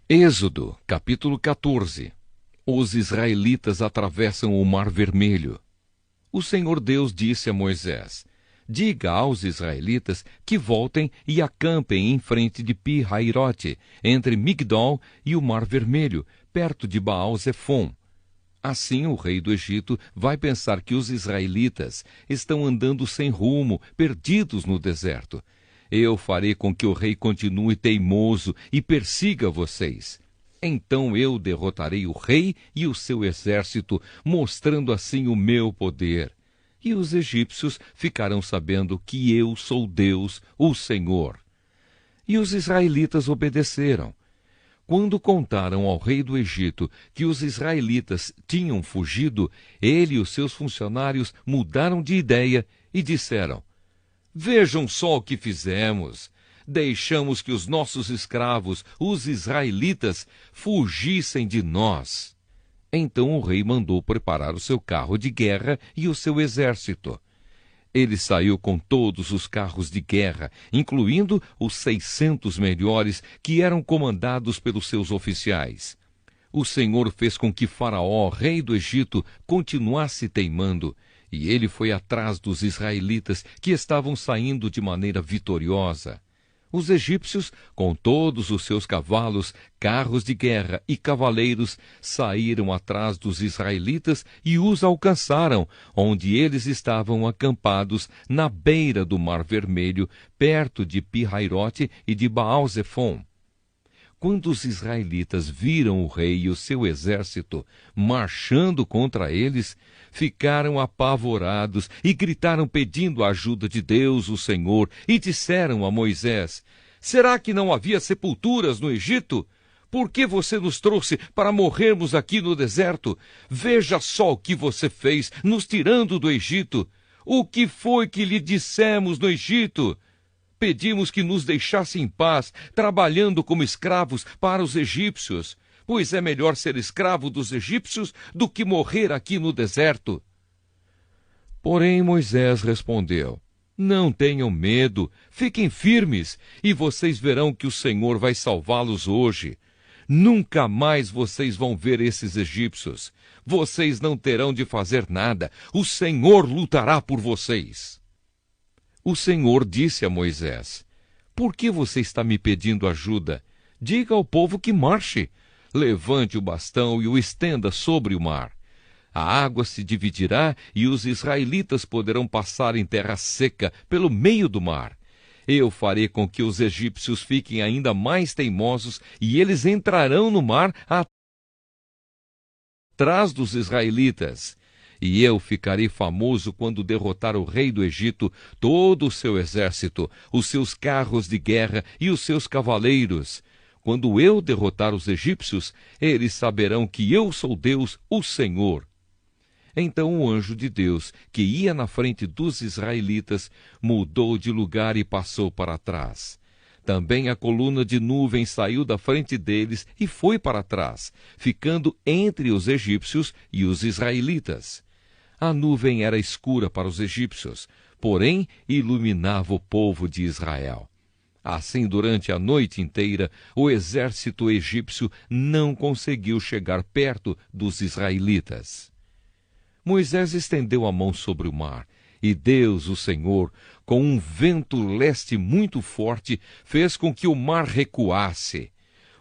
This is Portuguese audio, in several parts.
Êxodo, capítulo 14. Os israelitas atravessam o Mar Vermelho. O Senhor Deus disse a Moisés: diga aos israelitas que voltem e acampem em frente de Pi-Hairote, entre Migdol e o Mar Vermelho, perto de Baal-Zefon. Assim o rei do Egito vai pensar que os israelitas estão andando sem rumo, perdidos no deserto. Eu farei com que o rei continue teimoso e persiga vocês. Então eu derrotarei o rei e o seu exército, mostrando assim o meu poder. E os egípcios ficarão sabendo que eu sou Deus, o Senhor. E os israelitas obedeceram. Quando contaram ao rei do Egito que os israelitas tinham fugido, ele e os seus funcionários mudaram de ideia e disseram: vejam só o que fizemos. Deixamos que os nossos escravos, os israelitas, fugissem de nós. Então o rei mandou preparar o seu carro de guerra e o seu exército. Ele saiu com todos os carros de guerra, incluindo os 600 melhores, que eram comandados pelos seus oficiais. O Senhor fez com que Faraó, rei do Egito, continuasse teimando, e ele foi atrás dos israelitas que estavam saindo de maneira vitoriosa. Os egípcios, com todos os seus cavalos, carros de guerra e cavaleiros, saíram atrás dos israelitas e os alcançaram, onde eles estavam acampados na beira do Mar Vermelho, perto de Pi-Hairote e de Baal-Zefon. Quando os israelitas viram o rei e o seu exército marchando contra eles, ficaram apavorados e gritaram pedindo a ajuda de Deus, o Senhor, e disseram a Moisés: será que não havia sepulturas no Egito? Por que você nos trouxe para morrermos aqui no deserto? Veja só o que você fez, nos tirando do Egito. O que foi que lhe dissemos no Egito? Pedimos que nos deixasse em paz, trabalhando como escravos para os egípcios, pois é melhor ser escravo dos egípcios do que morrer aqui no deserto. Porém Moisés respondeu: não tenham medo, fiquem firmes, e vocês verão que o Senhor vai salvá-los hoje. Nunca mais vocês vão ver esses egípcios. Vocês não terão de fazer nada, o Senhor lutará por vocês. O Senhor disse a Moisés: por que você está me pedindo ajuda? Diga ao povo que marche. Levante o bastão e o estenda sobre o mar. A água se dividirá e os israelitas poderão passar em terra seca pelo meio do mar. Eu farei com que os egípcios fiquem ainda mais teimosos e eles entrarão no mar atrás dos israelitas. E eu ficarei famoso quando derrotar o rei do Egito, todo o seu exército, os seus carros de guerra e os seus cavaleiros. Quando eu derrotar os egípcios, eles saberão que eu sou Deus, o Senhor. Então o anjo de Deus, que ia na frente dos israelitas, mudou de lugar e passou para trás. Também a coluna de nuvem saiu da frente deles e foi para trás, ficando entre os egípcios e os israelitas. A nuvem era escura para os egípcios, porém iluminava o povo de Israel. Assim, durante a noite inteira, o exército egípcio não conseguiu chegar perto dos israelitas. Moisés estendeu a mão sobre o mar, e Deus, o Senhor, com um vento leste muito forte, fez com que o mar recuasse.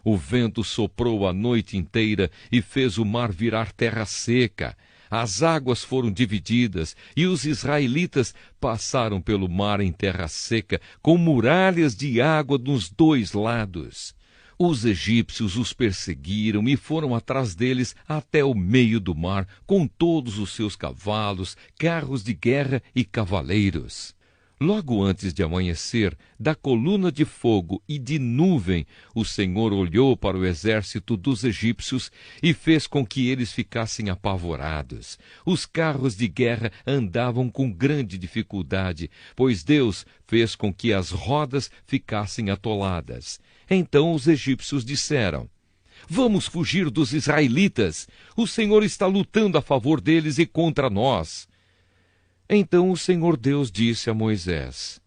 O vento soprou a noite inteira e fez o mar virar terra seca. As águas foram divididas e os israelitas passaram pelo mar em terra seca, com muralhas de água dos dois lados. Os egípcios os perseguiram e foram atrás deles até o meio do mar, com todos os seus cavalos, carros de guerra e cavaleiros. Logo antes de amanhecer, da coluna de fogo e de nuvem, o Senhor olhou para o exército dos egípcios e fez com que eles ficassem apavorados. Os carros de guerra andavam com grande dificuldade, pois Deus fez com que as rodas ficassem atoladas. Então os egípcios disseram: vamos fugir dos israelitas. O Senhor está lutando a favor deles e contra nós. Então o Senhor Deus disse a Moisés: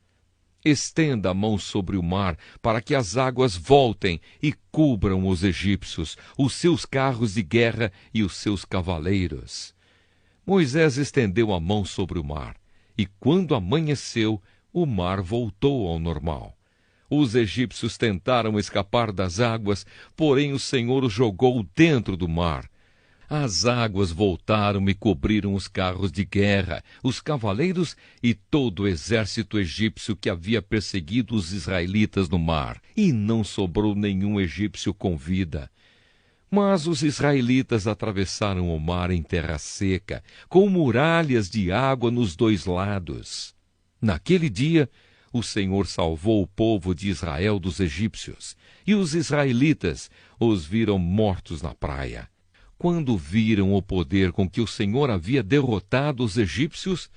Estenda a mão sobre o mar, para que as águas voltem e cubram os egípcios, os seus carros de guerra e os seus cavaleiros. Moisés estendeu a mão sobre o mar, e quando amanheceu, o mar voltou ao normal. Os egípcios tentaram escapar das águas, porém o Senhor os jogou dentro do mar. As águas voltaram e cobriram os carros de guerra, os cavaleiros e todo o exército egípcio que havia perseguido os israelitas no mar, e não sobrou nenhum egípcio com vida. Mas os israelitas atravessaram o mar em terra seca, com muralhas de água nos dois lados. Naquele dia, o Senhor salvou o povo de Israel dos egípcios, e os israelitas os viram mortos na praia. Quando viram o poder com que o Senhor havia derrotado os egípcios,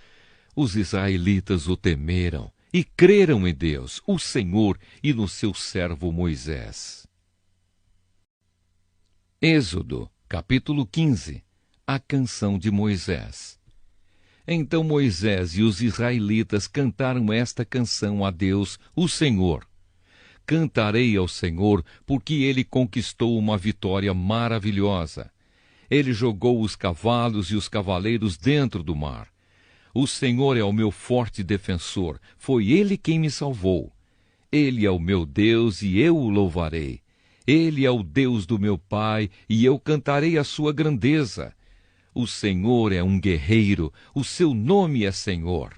os israelitas o temeram e creram em Deus, o Senhor, e no seu servo Moisés. Êxodo, capítulo 15. A canção de Moisés. Então Moisés e os israelitas cantaram esta canção a Deus, o Senhor. Cantarei ao Senhor, porque ele conquistou uma vitória maravilhosa. Ele jogou os cavalos e os cavaleiros dentro do mar. O Senhor é o meu forte defensor, foi ele quem me salvou. Ele é o meu Deus e eu o louvarei. Ele é o Deus do meu pai e eu cantarei a sua grandeza. O Senhor é um guerreiro, o seu nome é Senhor.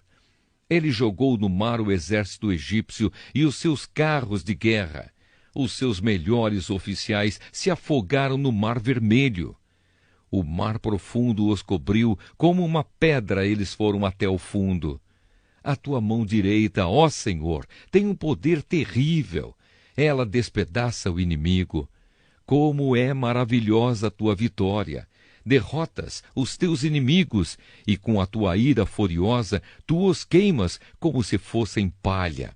Ele jogou no mar o exército egípcio e os seus carros de guerra. Os seus melhores oficiais se afogaram no mar Vermelho. O mar profundo os cobriu, como uma pedra eles foram até o fundo. A tua mão direita, ó Senhor, tem um poder terrível. Ela despedaça o inimigo. Como é maravilhosa a tua vitória! Derrotas os teus inimigos, e com a tua ira furiosa, tu os queimas como se fossem palha.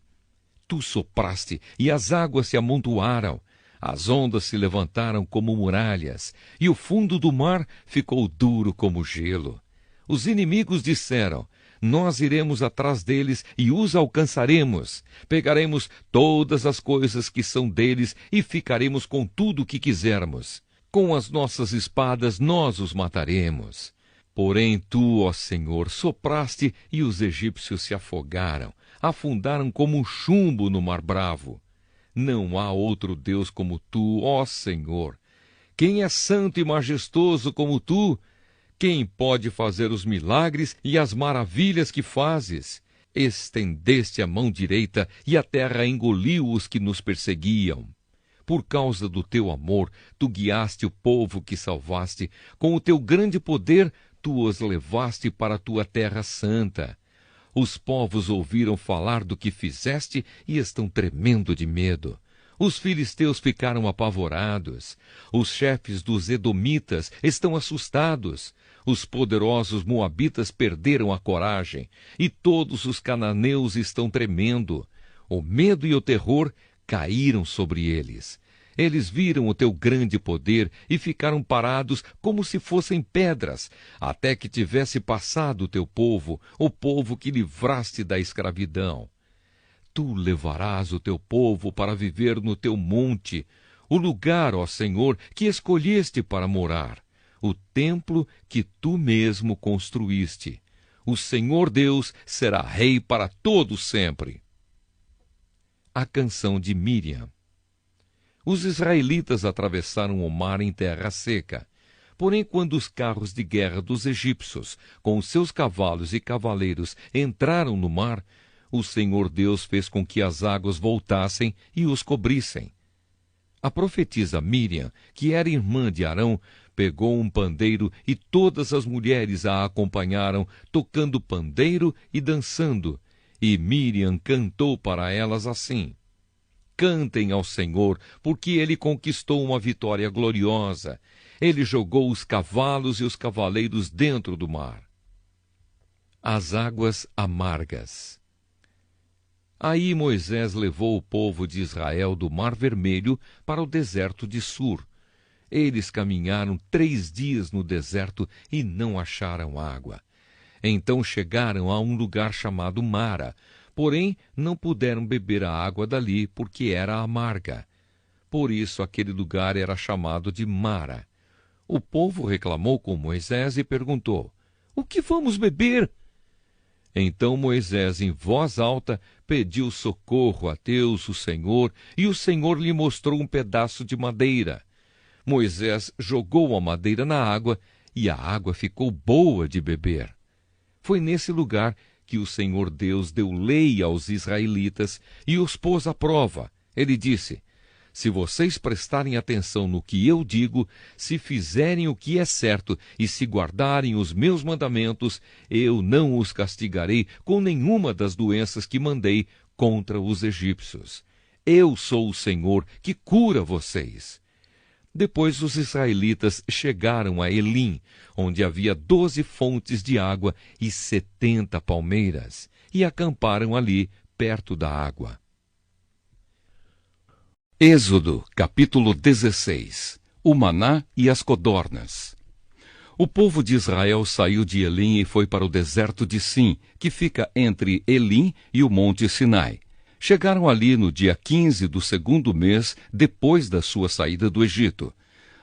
Tu sopraste, e as águas se amontoaram. As ondas se levantaram como muralhas, e o fundo do mar ficou duro como gelo. Os inimigos disseram: nós iremos atrás deles e os alcançaremos. Pegaremos todas as coisas que são deles e ficaremos com tudo o que quisermos. Com as nossas espadas nós os mataremos. Porém tu, ó Senhor, sopraste e os egípcios se afogaram, afundaram como um chumbo no mar bravo. Não há outro Deus como tu, ó Senhor. Quem é santo e majestoso como tu? Quem pode fazer os milagres e as maravilhas que fazes? Estendeste a mão direita e a terra engoliu os que nos perseguiam. Por causa do teu amor, tu guiaste o povo que salvaste. Com o teu grande poder, tu os levaste para a tua terra santa. Os povos ouviram falar do que fizeste e estão tremendo de medo. Os filisteus ficaram apavorados. Os chefes dos edomitas estão assustados. Os poderosos moabitas perderam a coragem. E todos os cananeus estão tremendo. O medo e o terror caíram sobre eles. Eles viram o teu grande poder e ficaram parados como se fossem pedras, até que tivesse passado o teu povo, o povo que livraste da escravidão. Tu levarás o teu povo para viver no teu monte, o lugar, ó Senhor, que escolheste para morar, o templo que tu mesmo construíste. O Senhor Deus será rei para todo sempre. A canção de Míriam. Os israelitas atravessaram o mar em terra seca. Porém, quando os carros de guerra dos egípcios, com os seus cavalos e cavaleiros, entraram no mar, o Senhor Deus fez com que as águas voltassem e os cobrissem. A profetisa Míriam, que era irmã de Arão, pegou um pandeiro e todas as mulheres a acompanharam, tocando pandeiro e dançando. E Míriam cantou para elas assim: cantem ao Senhor, porque ele conquistou uma vitória gloriosa. Ele jogou os cavalos e os cavaleiros dentro do mar. As águas amargas. Aí Moisés levou o povo de Israel do Mar Vermelho para o deserto de Sur. Eles caminharam 3 dias no deserto e não acharam água. Então chegaram a um lugar chamado Mara, Porém, não puderam beber a água dali, porque era amarga. Por isso aquele lugar era chamado de Mara. O povo reclamou com Moisés e perguntou: o que vamos beber? Então Moisés, em voz alta, pediu socorro a Deus, o Senhor, e o Senhor lhe mostrou um pedaço de madeira. Moisés jogou a madeira na água, e a água ficou boa de beber. Foi nesse lugar que o Senhor Deus deu lei aos israelitas e os pôs à prova. Ele disse: se vocês prestarem atenção no que eu digo, se fizerem o que é certo e se guardarem os meus mandamentos, eu não os castigarei com nenhuma das doenças que mandei contra os egípcios. Eu sou o Senhor que cura vocês. Depois os israelitas chegaram a Elim, onde havia 12 fontes de água e 70 palmeiras, e acamparam ali, perto da água. Êxodo, capítulo 16. O maná e as codornas. O povo de Israel saiu de Elim e foi para o deserto de Sim, que fica entre Elim e o monte Sinai. Chegaram ali no dia 15 do 2º mês, depois da sua saída do Egito.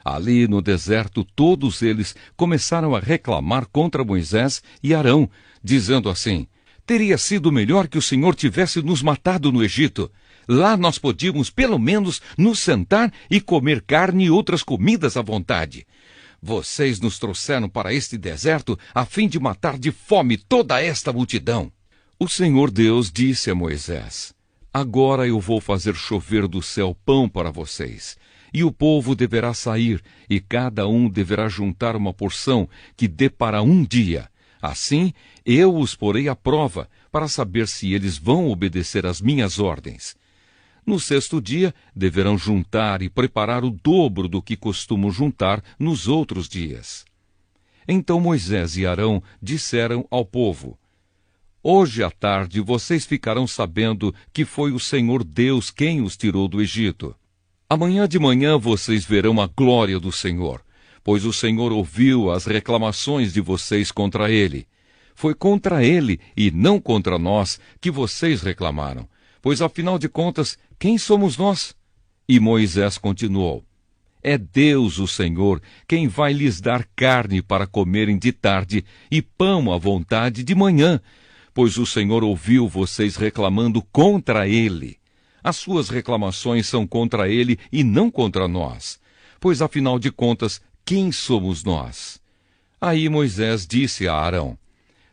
Ali no deserto, todos eles começaram a reclamar contra Moisés e Arão, dizendo assim: teria sido melhor que o Senhor tivesse nos matado no Egito. Lá nós podíamos, pelo menos, nos sentar e comer carne e outras comidas à vontade. Vocês nos trouxeram para este deserto a fim de matar de fome toda esta multidão. O Senhor Deus disse a Moisés: agora eu vou fazer chover do céu pão para vocês. E o povo deverá sair, e cada um deverá juntar uma porção que dê para um dia. Assim, eu os porei à prova, para saber se eles vão obedecer às minhas ordens. No 6º dia, deverão juntar e preparar o dobro do que costumam juntar nos outros dias. Então Moisés e Arão disseram ao povo: hoje à tarde vocês ficarão sabendo que foi o Senhor Deus quem os tirou do Egito. Amanhã de manhã vocês verão a glória do Senhor, pois o Senhor ouviu as reclamações de vocês contra ele. Foi contra ele e não contra nós que vocês reclamaram, pois afinal de contas, quem somos nós? E Moisés continuou: é Deus, o Senhor, quem vai lhes dar carne para comerem de tarde e pão à vontade de manhã, pois o Senhor ouviu vocês reclamando contra ele. As suas reclamações são contra ele e não contra nós, pois afinal de contas, quem somos nós? Aí Moisés disse a Arão: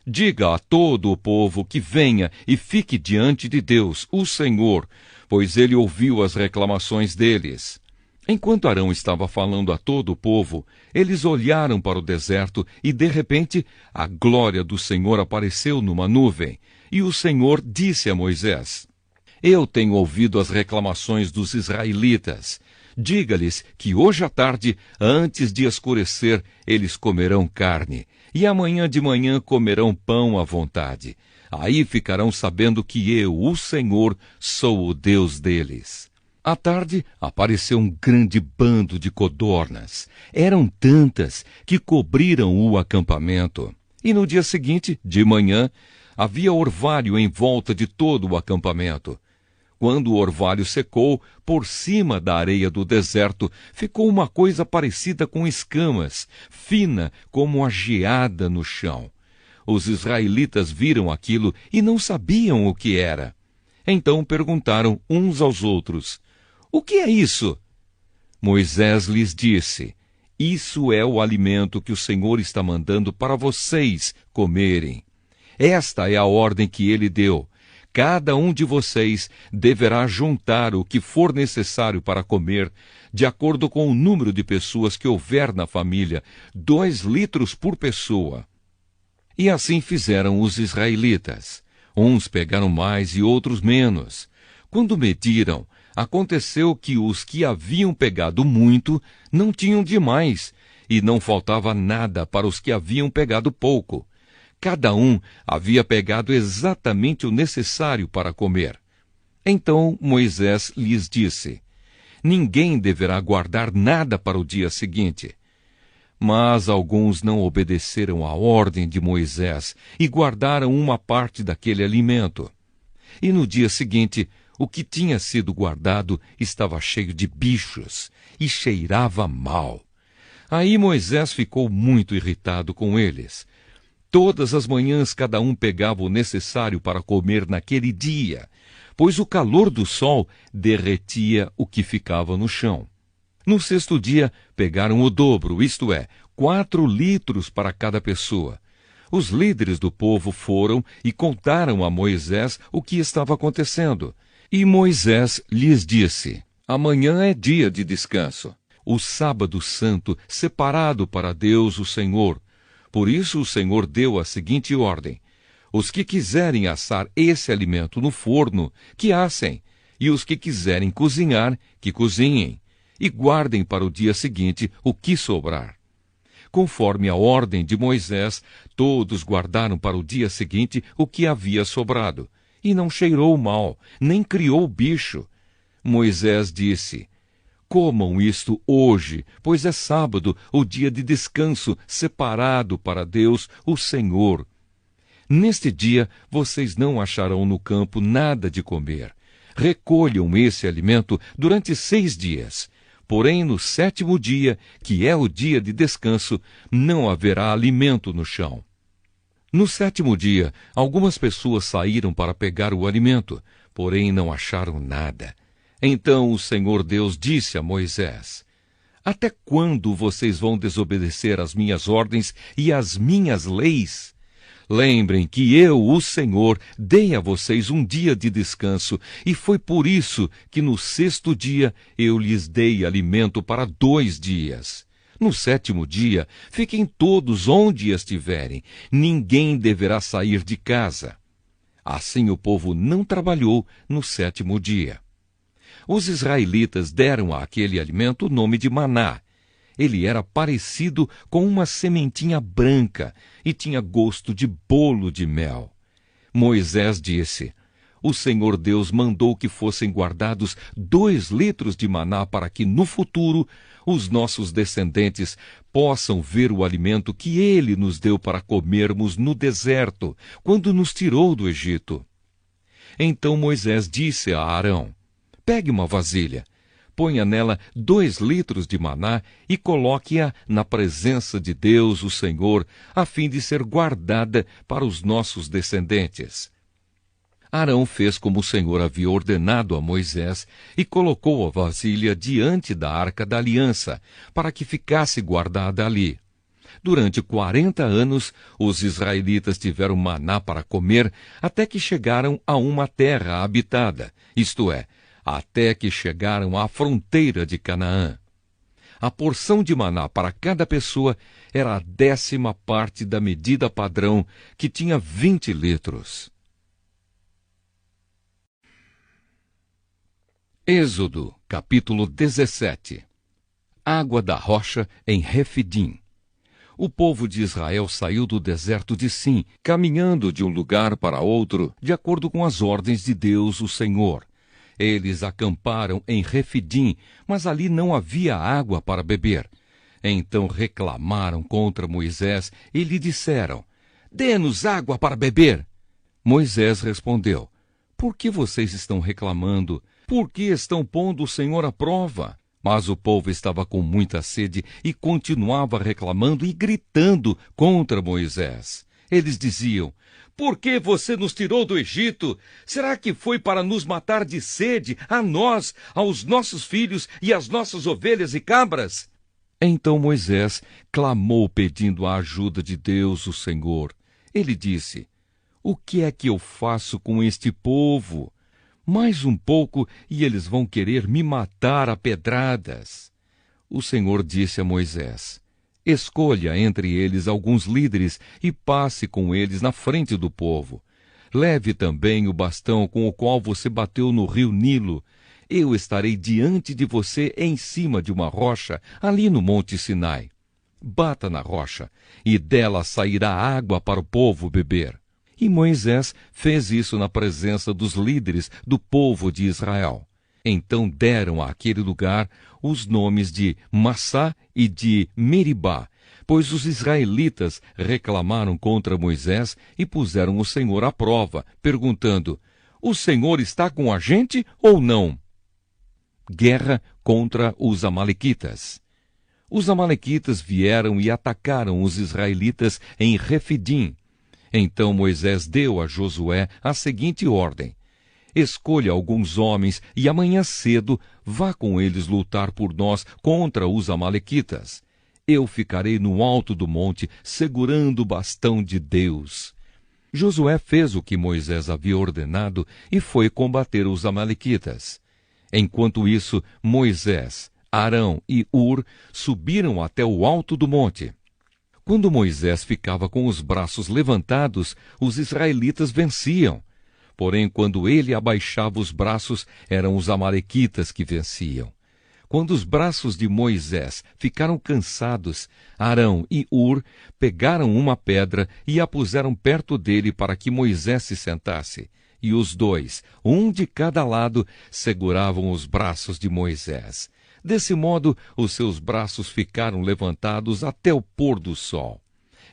diga a todo o povo que venha e fique diante de Deus, o Senhor, pois ele ouviu as reclamações deles. Enquanto Arão estava falando a todo o povo, eles olharam para o deserto e, de repente, a glória do Senhor apareceu numa nuvem. E o Senhor disse a Moisés: eu tenho ouvido as reclamações dos israelitas. Diga-lhes que hoje à tarde, antes de escurecer, eles comerão carne, e amanhã de manhã comerão pão à vontade. Aí ficarão sabendo que eu, o Senhor, sou o Deus deles. À tarde, apareceu um grande bando de codornas. Eram tantas que cobriram o acampamento. E no dia seguinte, de manhã, havia orvalho em volta de todo o acampamento. Quando o orvalho secou, por cima da areia do deserto, ficou uma coisa parecida com escamas, fina como a geada no chão. Os israelitas viram aquilo e não sabiam o que era. Então perguntaram uns aos outros: o que é isso? Moisés lhes disse: isso é o alimento que o Senhor está mandando para vocês comerem. Esta é a ordem que ele deu. Cada um de vocês deverá juntar o que for necessário para comer, de acordo com o número de pessoas que houver na família, 2 litros por pessoa. E assim fizeram os israelitas. Uns pegaram mais e outros menos. Quando mediram, aconteceu que os que haviam pegado muito não tinham demais, e não faltava nada para os que haviam pegado pouco. Cada um havia pegado exatamente o necessário para comer. Então Moisés lhes disse: ninguém deverá guardar nada para o dia seguinte. Mas alguns não obedeceram à ordem de Moisés e guardaram uma parte daquele alimento. e no dia seguinte, o que tinha sido guardado estava cheio de bichos e cheirava mal. Aí Moisés ficou muito irritado com eles. Todas as manhãs cada um pegava o necessário para comer naquele dia, pois o calor do sol derretia o que ficava no chão. No sexto dia, pegaram o dobro, isto é, 4 litros para cada pessoa. Os líderes do povo foram e contaram a Moisés o que estava acontecendo. E Moisés lhes disse: amanhã é dia de descanso, o sábado santo, separado para Deus o Senhor. Por isso o Senhor deu a seguinte ordem: os que quiserem assar esse alimento no forno, que assem, e os que quiserem cozinhar, que cozinhem, e guardem para o dia seguinte o que sobrar. Conforme a ordem de Moisés, todos guardaram para o dia seguinte o que havia sobrado, e não cheirou mal, nem criou bicho. Moisés disse: comam isto hoje, pois é sábado, o dia de descanso, separado para Deus, o Senhor. Neste dia vocês não acharão no campo nada de comer. Recolham esse alimento durante 6 dias. Porém, no 7º dia, que é o dia de descanso, não haverá alimento no chão. No 7º dia, algumas pessoas saíram para pegar o alimento, porém não acharam nada. Então o Senhor Deus disse a Moisés: até quando vocês vão desobedecer às minhas ordens e às minhas leis? Lembrem que eu, o Senhor, dei a vocês um dia de descanso, e foi por isso que no 6º dia eu lhes dei alimento para 2 dias. No 7º dia, fiquem todos onde estiverem, ninguém deverá sair de casa. Assim o povo não trabalhou no 7º dia. Os israelitas deram àquele alimento o nome de maná. Ele era parecido com uma sementinha branca e tinha gosto de bolo de mel. Moisés disse: o Senhor Deus mandou que fossem guardados 2 litros de maná para que, no futuro, os nossos descendentes possam ver o alimento que ele nos deu para comermos no deserto, quando nos tirou do Egito. Então Moisés disse a Arão: pegue uma vasilha, ponha nela 2 litros de maná e coloque-a na presença de Deus, o Senhor, a fim de ser guardada para os nossos descendentes. Arão fez como o Senhor havia ordenado a Moisés e colocou a vasilha diante da arca da aliança, para que ficasse guardada ali. Durante 40 anos, os israelitas tiveram maná para comer até que chegaram a uma terra habitada, isto é, até que chegaram à fronteira de Canaã. A porção de maná para cada pessoa era a 10ª parte da medida padrão, que tinha 20 litros. Êxodo, capítulo 17. Água da rocha em Refidim. O povo de Israel saiu do deserto de Sim, caminhando de um lugar para outro, de acordo com as ordens de Deus, o Senhor. Eles acamparam em Refidim, mas ali não havia água para beber. Então reclamaram contra Moisés e lhe disseram: dê-nos água para beber. Moisés respondeu: por que vocês estão reclamando? Por que estão pondo o Senhor à prova? Mas o povo estava com muita sede e continuava reclamando e gritando contra Moisés. Eles diziam: por que você nos tirou do Egito? Será que foi para nos matar de sede, a nós, aos nossos filhos e às nossas ovelhas e cabras? Então Moisés clamou pedindo a ajuda de Deus, o Senhor. Ele disse: o que é que eu faço com este povo? Mais um pouco e eles vão querer me matar a pedradas. O Senhor disse a Moisés: escolha entre eles alguns líderes e passe com eles na frente do povo. Leve também o bastão com o qual você bateu no rio Nilo. Eu estarei diante de você em cima de uma rocha, ali no Monte Sinai. Bata na rocha, e dela sairá água para o povo beber. E Moisés fez isso na presença dos líderes do povo de Israel. Então deram àquele lugar os nomes de Massá e de Meribá, pois os israelitas reclamaram contra Moisés e puseram o Senhor à prova, perguntando: O Senhor está com a gente ou não? Guerra contra os amalequitas. Os amalequitas vieram e atacaram os israelitas em Refidim. Então Moisés deu a Josué a seguinte ordem: escolha alguns homens e amanhã cedo vá com eles lutar por nós contra os amalequitas. Eu ficarei no alto do monte segurando o bastão de Deus. Josué fez o que Moisés havia ordenado e foi combater os amalequitas. Enquanto isso, Moisés, Arão e Hur subiram até o alto do monte. Quando Moisés ficava com os braços levantados, os israelitas venciam. Porém, quando ele abaixava os braços, eram os amalequitas que venciam. Quando os braços de Moisés ficaram cansados, Arão e Hur pegaram uma pedra e a puseram perto dele para que Moisés se sentasse. E os dois, um de cada lado, seguravam os braços de Moisés. Desse modo, os seus braços ficaram levantados até o pôr do sol.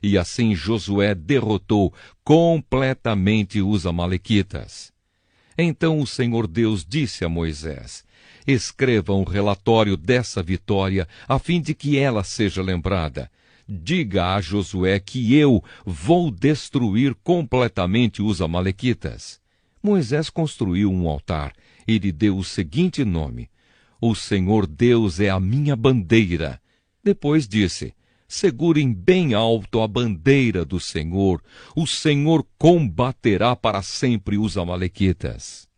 E assim Josué derrotou completamente os amalequitas. Então o Senhor Deus disse a Moisés: escreva um relatório dessa vitória, a fim de que ela seja lembrada. Diga a Josué que eu vou destruir completamente os amalequitas. Moisés construiu um altar e lhe deu o seguinte nome: o Senhor Deus é a minha bandeira. Depois disse: segurem bem alto a bandeira do Senhor. O Senhor combaterá para sempre os amalequitas.